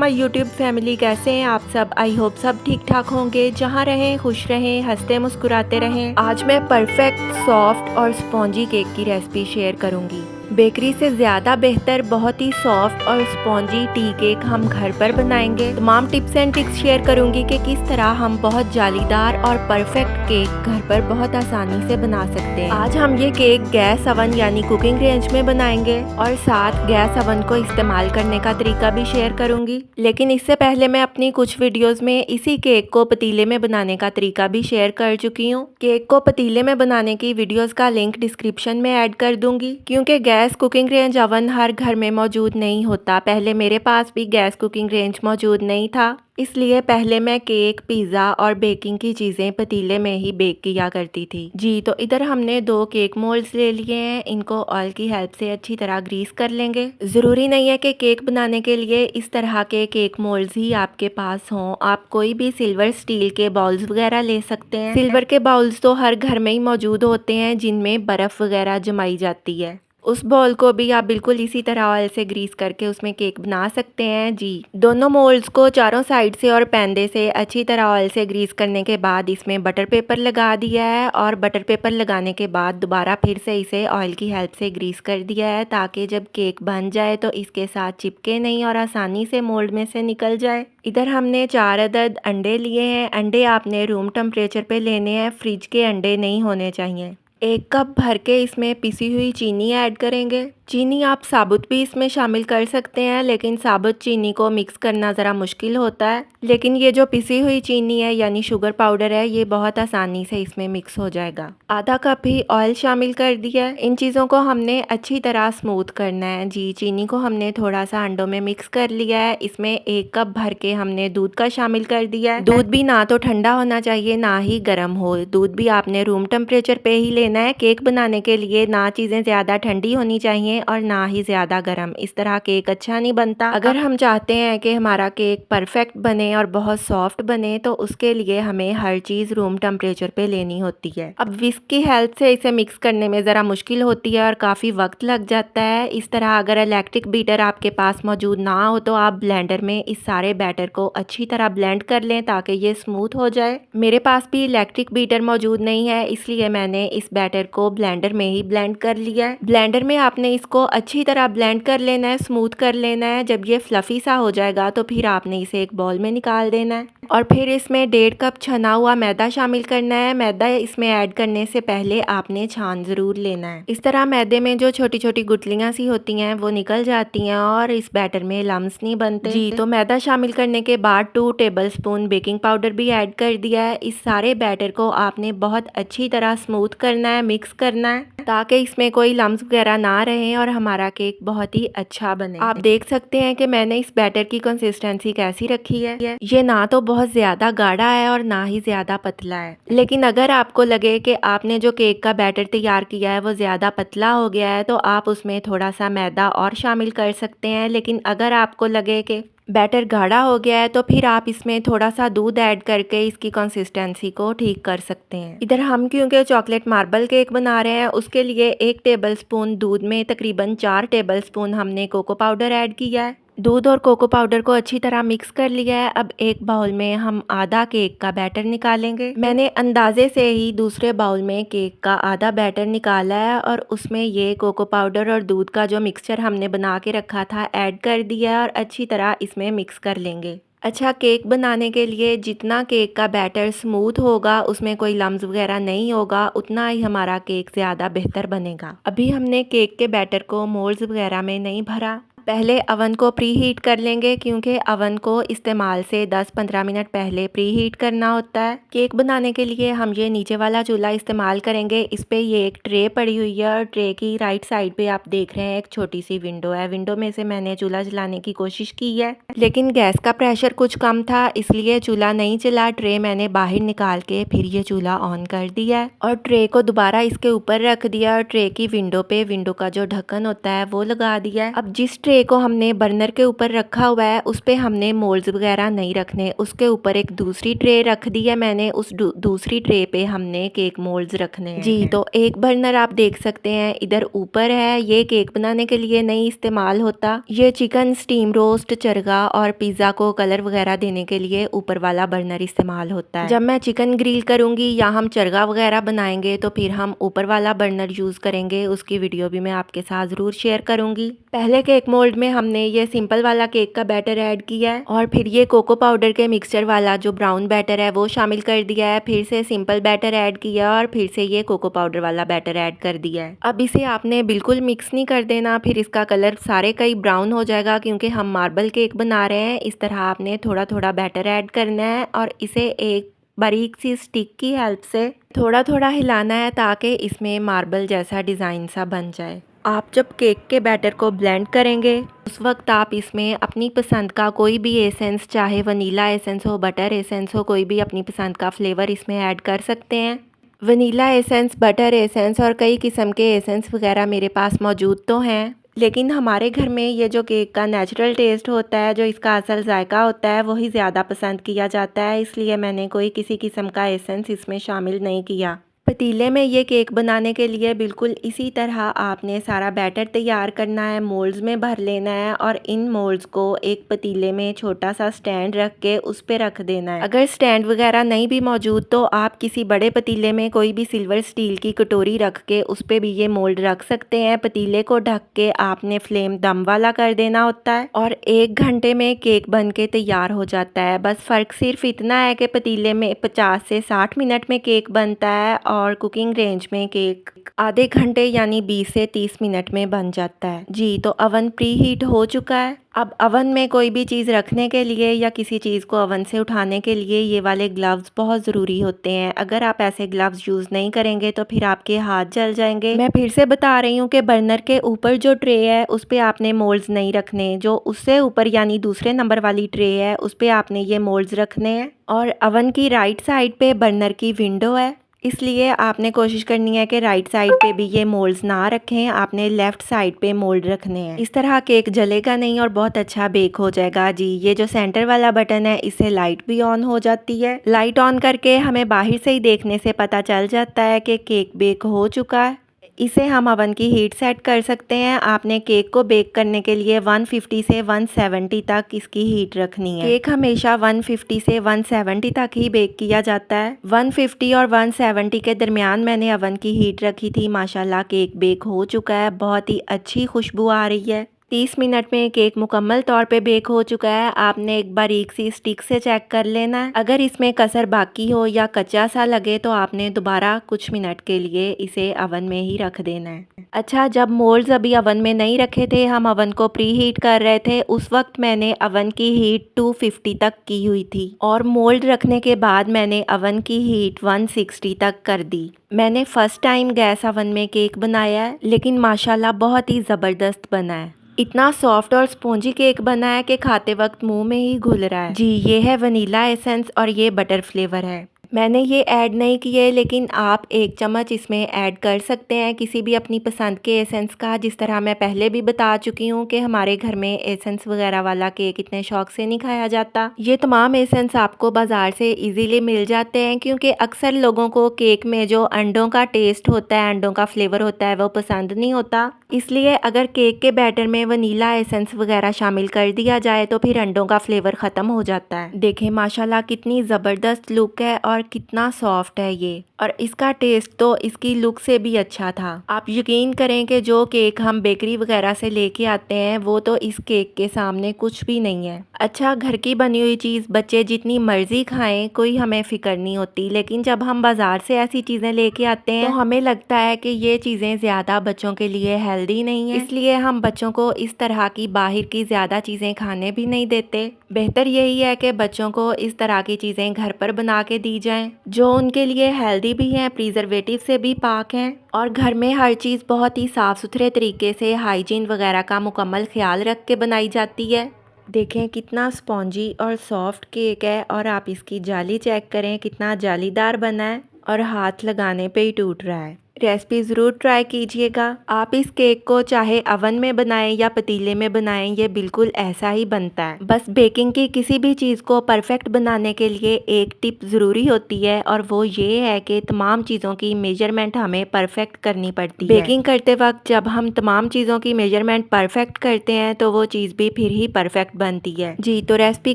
My YouTube family, कैसे हैं आप सब। आई होप सब ठीक ठाक होंगे। जहाँ रहें खुश रहें, हंसते मुस्कुराते रहें। आज मैं परफेक्ट सॉफ्ट और स्पॉन्जी केक की रेसिपी शेयर करूंगी। बेकरी से ज़्यादा बेहतर बहुत ही सॉफ्ट और स्पॉन्जी टी केक हम घर पर बनाएंगे। तमाम टिप्स एंड ट्रिक्स शेयर करूंगी कि किस तरह हम बहुत जालीदार और परफेक्ट केक घर पर बहुत आसानी से बना सकते हैं। आज हम ये केक गैस ओवन यानी कुकिंग रेंज में बनाएंगे और साथ गैस ओवन को इस्तेमाल करने का तरीका भी शेयर करूंगी। लेकिन इससे पहले मैं अपनी कुछ वीडियोस में इसी केक को पतीले में बनाने का तरीका भी शेयर कर चुकी हूँ। केक को पतीले में बनाने की वीडियोस का लिंक डिस्क्रिप्शन में ऐड कर दूंगी। क्योंकि गैस कुकिंग रेंज ओवन हर घर में मौजूद नहीं होता, पहले मेरे पास भी गैस कुकिंग रेंज मौजूद नहीं था, इसलिए पहले मैं केक, पिज़्ज़ा और बेकिंग की चीज़ें पतीले में ही बेक किया करती थी। जी, तो इधर हमने 2 केक मोल्ड्स ले लिए हैं। इनको ऑयल की हेल्प से अच्छी तरह ग्रीस कर लेंगे। ज़रूरी नहीं है कि केक बनाने के लिए इस तरह के केक मोल्ड्स ही आपके पास हों। आप कोई भी सिल्वर स्टील के बाउल्स वगैरह ले सकते हैं। सिल्वर के बाउल्स तो हर घर में ही मौजूद होते हैं जिनमें बर्फ़ वगैरह जमाई जाती है। उस बॉल को भी आप बिल्कुल इसी तरह ऑयल से ग्रीस करके उसमें केक बना सकते हैं। जी, दोनों मोल्ड्स को चारों साइड से और पैंदे से अच्छी तरह ऑयल से ग्रीस करने के बाद इसमें बटर पेपर लगा दिया है और बटर पेपर लगाने के बाद दोबारा फिर से इसे ऑयल की हेल्प से ग्रीस कर दिया है ताकि जब केक बन जाए तो इसके साथ चिपके नहीं और आसानी से मोल्ड में से निकल जाए। इधर हमने 4 अदद अंडे लिए हैं। अंडे आपने रूम टेम्परेचर पे लेने हैं, फ्रिज के अंडे नहीं होने चाहिए। 1 कप भर के इसमें पिसी हुई चीनी ऐड करेंगे। चीनी आप साबुत भी इसमें शामिल कर सकते हैं, लेकिन साबुत चीनी को मिक्स करना ज़रा मुश्किल होता है। लेकिन ये जो पिसी हुई चीनी है यानी शुगर पाउडर है, ये बहुत आसानी से इसमें मिक्स हो जाएगा। आधा कप ही ऑयल शामिल कर दिया है। इन चीज़ों को हमने अच्छी तरह स्मूथ करना है। जी, चीनी को हमने थोड़ा सा अंडों में मिक्स कर लिया है। इसमें 1 कप भर के हमने दूध का शामिल कर दिया है। दूध भी ना तो ठंडा होना चाहिए ना ही गर्म हो। दूध भी आपने रूम टेम्परेचर पे ही लेना है। केक बनाने के लिए ना चीज़ें ज़्यादा ठंडी होनी चाहिए और ना ही ज़्यादा गर्म, इस तरह केक अच्छा नहीं बनता। अगर हम चाहते हैं कि हमारा केक परफेक्ट बने और बहुत सॉफ्ट बने तो उसके लिए हमें हर चीज़ रूम टेम्परेचर पे लेनी होती है। अब विस्क की हेल्प से इसे मिक्स करने में ज़रा मुश्किल होती है और काफ़ी वक्त लग जाता है। इस तरह अगर इलेक्ट्रिक बीटर आपके पास मौजूद ना हो तो आप ब्लेंडर में इस सारे बैटर को अच्छी तरह ब्लेंड कर लें ताकि ये स्मूथ हो जाए। मेरे पास भी इलेक्ट्रिक बीटर मौजूद नहीं है, इसलिए मैंने इस बैटर को ब्लेंडर में ही ब्लेंड कर लिया है। ब्लेंडर में आपने इसको अच्छी तरह ब्लेंड कर लेना है, स्मूथ कर लेना है। जब ये फ्लफी सा हो जाएगा तो फिर आपने इसे एक बॉल में निकाल देना है और फिर इसमें 1.5 कप छना हुआ मैदा शामिल करना है। मैदा इसमें ऐड करने से पहले आपने छान ज़रूर लेना है। इस तरह मैदे में जो छोटी छोटी गुठलियाँ सी होती हैं वो निकल जाती हैं और इस बैटर में लम्स नहीं बनते। जी, तो मैदा शामिल करने के बाद 2 टेबल स्पून बेकिंग पाउडर भी ऐड कर दिया है। इस सारे बैटर को आपने बहुत अच्छी तरह स्मूथ करना है, मिक्स करना है ताकि इसमें कोई लम्स वगैरह ना रहें और हमारा केक बहुत ही अच्छा बने। आप देख सकते हैं कि मैंने इस बैटर की कंसिस्टेंसी कैसी रखी है। ये ना तो बहुत ज़्यादा गाढ़ा है और ना ही ज़्यादा पतला है। लेकिन अगर आपको लगे कि आपने जो केक का बैटर तैयार किया है वो ज़्यादा पतला हो गया है तो आप उसमें थोड़ा सा मैदा और शामिल कर सकते हैं। लेकिन अगर आपको लगे कि बैटर गाढ़ा हो गया है तो फिर आप इसमें थोड़ा सा दूध ऐड करके इसकी कंसिस्टेंसी को ठीक कर सकते हैं। इधर हम क्योंकि चॉकलेट मार्बल केक बना रहे हैं उसके लिए 1 टेबलस्पून दूध में तकरीबन 4 टेबलस्पून हमने कोको पाउडर ऐड किया है। दूध और कोको पाउडर को अच्छी तरह मिक्स कर लिया है। अब एक बाउल में हम आधा केक का बैटर निकालेंगे। मैंने अंदाजे से ही दूसरे बाउल में केक का आधा बैटर निकाला है और उसमें ये कोको पाउडर और दूध का जो मिक्सचर हमने बना के रखा था ऐड कर दिया है और अच्छी तरह इसमें मिक्स कर लेंगे। अच्छा, केक बनाने के लिए जितना केक का बैटर स्मूथ होगा, उसमें कोई लम्स वगैरह नहीं होगा, उतना ही हमारा केक ज़्यादा बेहतर बनेगा। अभी हमने केक के बैटर को मोल्ड्स वगैरह में नहीं भरा। पहले अवन को प्री हीट कर लेंगे क्योंकि अवन को इस्तेमाल से 10-15 मिनट पहले प्री हीट करना होता है। केक बनाने के लिए हम ये नीचे वाला चूल्हा इस्तेमाल करेंगे। इस पे ये एक ट्रे पड़ी हुई है और ट्रे की राइट साइड पे आप देख रहे हैं एक छोटी सी विंडो है। विंडो में से मैंने चूल्हा जलाने की कोशिश की है, लेकिन गैस का प्रेशर कुछ कम था इसलिए चूल्हा नहीं चला। ट्रे मैंने बाहर निकाल के फिर ये चूल्हा ऑन कर दिया है और ट्रे को दोबारा इसके ऊपर रख दिया और ट्रे की विंडो पे विंडो का जो ढक्कन होता है वो लगा दिया है। अब जिस ट्रे को हमने बर्नर के ऊपर रखा हुआ है, उस पे हमने मोल्ड्स वगैरह नहीं रखने। उसके ऊपर एक दूसरी ट्रे रख दी है मैंने, उस दूसरी ट्रे पे हमने केक मोल्ड्स रखने हैं जी। तो एक बर्नर आप देख सकते हैं इधर ऊपर है, ये केक बनाने के लिए नहीं इस्तेमाल होता। ये चिकन स्टीम रोस्ट, चरगा और पिज्ज़ा को कलर वगैरह देने के लिए ऊपर वाला बर्नर इस्तेमाल होता है। जब मैं चिकन ग्रिल करूंगी या हम चरगा वगैरह बनाएंगे तो फिर हम ऊपर वाला बर्नर यूज़ करेंगे, उसकी वीडियो भी मैं आपके साथ ज़रूर शेयर करूंगी। पहले केक मोल्ड में हमने ये सिंपल वाला केक का बैटर ऐड किया है और फिर ये कोको पाउडर के मिक्सचर वाला जो ब्राउन बैटर है वो शामिल कर दिया है, फिर से सिंपल बैटर ऐड किया और फिर से ये कोको पाउडर वाला बैटर ऐड कर दिया है। अब इसे आपने बिल्कुल मिक्स नहीं कर देना, फिर इसका कलर सारे का ही ब्राउन हो जाएगा क्योंकि हम मार्बल केक बना रहे हैं। इस तरह आपने थोड़ा थोड़ा बैटर ऐड करना है और इसे एक बारीक सी स्टिक की हेल्प से थोड़ा थोड़ा हिलाना है ताकि इसमें मार्बल जैसा डिज़ाइन सा बन जाए। आप जब केक के बैटर को ब्लेंड करेंगे उस वक्त आप इसमें अपनी पसंद का कोई भी एसेंस, चाहे वनीला एसेंस हो, बटर एसेंस हो, कोई भी अपनी पसंद का फ्लेवर इसमें ऐड कर सकते हैं। वनीला एसेंस, बटर एसेंस और कई किस्म के एसेंस वगैरह मेरे पास मौजूद तो हैं, लेकिन हमारे घर में ये जो केक का नेचुरल टेस्ट होता है, जो इसका असल जायका होता है, वही ज़्यादा पसंद किया जाता है, इसलिए मैंने कोई किसी किस्म का एसेंस इसमें शामिल नहीं किया। पतीले में ये केक बनाने के लिए बिल्कुल इसी तरह आपने सारा बैटर तैयार करना है, मोल्ड्स में भर लेना है और इन मोल्ड्स को एक पतीले में छोटा सा स्टैंड रख के उस पे रख देना है। अगर स्टैंड वगैरह नहीं भी मौजूद तो आप किसी बड़े पतीले में कोई भी सिल्वर स्टील की कटोरी रख के उस पे भी ये मोल्ड रख सकते हैं। पतीले को ढक के आपने फ्लेम दम वाला कर देना होता है और 1 घंटे में केक बन के तैयार हो जाता है। बस फ़र्क सिर्फ इतना है कि पतीले में 50 से 60 मिनट में केक बनता है और कुकिंग रेंज में केक आधे घंटे यानी 20 से 30 मिनट में बन जाता है जी। तो अवन प्री हीट हो चुका है। अब अवन में कोई भी चीज़ रखने के लिए या किसी चीज़ को अवन से उठाने के लिए ये वाले ग्लव्स बहुत ज़रूरी होते हैं। अगर आप ऐसे ग्लव्स यूज़ नहीं करेंगे तो फिर आपके हाथ जल जाएंगे। मैं फिर से बता रही हूँ कि बर्नर के ऊपर जो ट्रे है उस पर आपने मोल्ड्स नहीं रखने, जो उससे ऊपर यानी दूसरे नंबर वाली ट्रे है उस पर आपने ये मोल्ड्स रखने हैं। और अवन की राइट साइड पे बर्नर की विंडो है, इसलिए आपने कोशिश करनी है कि राइट साइड पे भी ये मोल्ड्स ना रखें, आपने लेफ़्ट साइड पे मोल्ड रखने हैं। इस तरह केक जलेगा नहीं और बहुत अच्छा बेक हो जाएगा जी। ये जो सेंटर वाला बटन है इससे लाइट भी ऑन हो जाती है। लाइट ऑन करके हमें बाहर से ही देखने से पता चल जाता है कि केक बेक हो चुका है। इसे हम अवन की हीट सेट कर सकते हैं। आपने केक को बेक करने के लिए 150 से 170 तक इसकी हीट रखनी है। केक हमेशा 150 से 170 तक ही बेक किया जाता है। 150 और 170 के दरमियान मैंने अवन की हीट रखी थी। माशाल्लाह केक बेक हो चुका है, बहुत ही अच्छी खुशबू आ रही है। 30 मिनट में केक मुकम्मल तौर पे बेक हो चुका है। आपने एक बारीक सी स्टिक से चेक कर लेना है। अगर इसमें कसर बाकी हो या कच्चा सा लगे तो आपने दोबारा कुछ मिनट के लिए इसे अवन में ही रख देना है। अच्छा, जब मोल्ड्स अभी अवन में नहीं रखे थे, हम अवन को प्री हीट कर रहे थे, उस वक्त मैंने अवन की हीट 250 तक की हुई थी और मोल्ड रखने के बाद मैंने अवन की हीट 160 तक कर दी। मैंने फर्स्ट टाइम गैस अवन में केक बनाया है, लेकिन माशाल्लाह बहुत ही ज़बरदस्त बना है। इतना सॉफ्ट और स्पॉन्जी केक बना है कि खाते वक्त मुंह में ही घुल रहा है जी। ये है वनीला एसेंस और ये बटर फ्लेवर है। मैंने ये ऐड नहीं किए, लेकिन आप 1 चम्मच इसमें ऐड कर सकते हैं किसी भी अपनी पसंद के एसेंस का। जिस तरह मैं पहले भी बता चुकी हूँ कि हमारे घर में एसेंस वगैरह वाला केक इतने शौक से नहीं खाया जाता। ये तमाम एसेंस आपको बाज़ार से इजीली मिल जाते हैं क्योंकि अक्सर लोगों को केक में जो अंडों का टेस्ट होता है, अंडों का फ्लेवर होता है, वो पसंद नहीं होता। इसलिए अगर केक के बैटर में वनीला एसेंस वगैरह शामिल कर दिया जाए तो फिर अंडों का फ्लेवर ख़त्म हो जाता है। देखें माशाल्लाह कितनी ज़बरदस्त लुक है और कितना सॉफ्ट है ये, और इसका टेस्ट तो इसकी लुक से भी अच्छा था। आप यकीन करें कि जो केक हम बेकरी वगैरह से लेके आते हैं वो तो इस केक के सामने कुछ भी नहीं है। अच्छा, घर की बनी हुई चीज़ बच्चे जितनी मर्जी खाएं, कोई हमें फिक्र नहीं होती, लेकिन जब हम बाज़ार से ऐसी चीज़ें लेके आते हैं तो हमें लगता है कि ये चीज़ें ज़्यादा बच्चों के लिए हेल्दी नहीं है, इसलिए हम बच्चों को इस तरह की बाहर की ज़्यादा चीज़ें खाने भी नहीं देते। बेहतर यही है कि बच्चों को इस तरह की चीज़ें घर पर बना के दी जाएं, जो उनके लिए हेल्दी भी हैं, प्रिजर्वेटिव से भी पाक हैं, और घर में हर चीज़ बहुत ही साफ़ सुथरे तरीके से हाइजीन वगैरह का मुकम्मल ख्याल रख के बनाई जाती है। देखें कितना स्पॉन्जी और सॉफ्ट केक है, और आप इसकी जाली चेक करें कितना जालीदार बना है और हाथ लगाने पे ही टूट रहा है। रेसिपी ज़रूर ट्राई कीजिएगा। आप इस केक को चाहे अवन में बनाएं या पतीले में बनाएं, ये बिल्कुल ऐसा ही बनता है। बस बेकिंग की किसी भी चीज़ को परफेक्ट बनाने के लिए एक टिप ज़रूरी होती है, और वो ये है कि तमाम चीज़ों की मेजरमेंट हमें परफेक्ट करनी पड़ती है। बेकिंग करते वक्त जब हम तमाम चीज़ों की मेजरमेंट परफेक्ट करते हैं तो वो चीज़ भी फिर ही परफेक्ट बनती है। जी, तो रेसिपी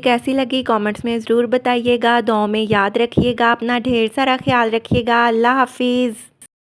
कैसी लगी कमेंट्स में ज़रूर बताइएगा। दुआओं में याद रखिएगा, अपना ढेर सारा ख्याल रखिएगा। अल्लाह हाफिज़।